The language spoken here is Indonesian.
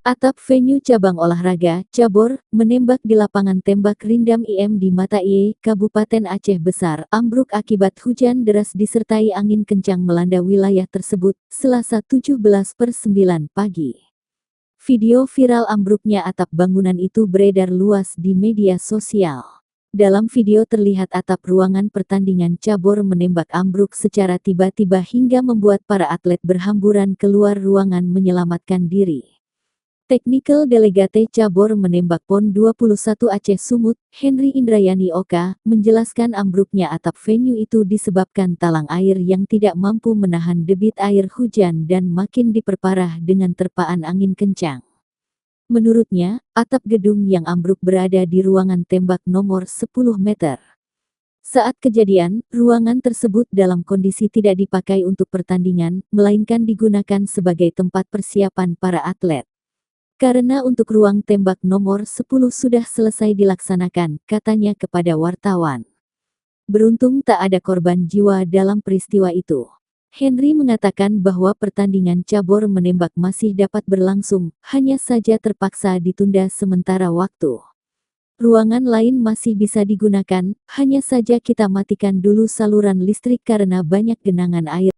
Atap venue cabang olahraga, cabur, menembak di lapangan tembak Rindam IM di Mata Iye, Kabupaten Aceh Besar, ambruk akibat hujan deras disertai angin kencang melanda wilayah tersebut, Selasa 17/9 pagi. Video viral ambruknya atap bangunan itu beredar luas di media sosial. Dalam video terlihat atap ruangan pertandingan cabur menembak ambruk secara tiba-tiba hingga membuat para atlet berhamburan keluar ruangan menyelamatkan diri. Technical Delegate Cabur menembak PON 21 Aceh Sumut, Henry Indrayani Oka, menjelaskan ambruknya atap venue itu disebabkan talang air yang tidak mampu menahan debit air hujan dan makin diperparah dengan terpaan angin kencang. Menurutnya, atap gedung yang ambruk berada di ruangan tembak nomor 10 meter. Saat kejadian, ruangan tersebut dalam kondisi tidak dipakai untuk pertandingan, melainkan digunakan sebagai tempat persiapan para atlet. Karena untuk ruang tembak nomor 10 sudah selesai dilaksanakan, katanya kepada wartawan. Beruntung tak ada korban jiwa dalam peristiwa itu. Henry mengatakan bahwa pertandingan cabur menembak masih dapat berlangsung, hanya saja terpaksa ditunda sementara waktu. Ruangan lain masih bisa digunakan, hanya saja kita matikan dulu saluran listrik karena banyak genangan air.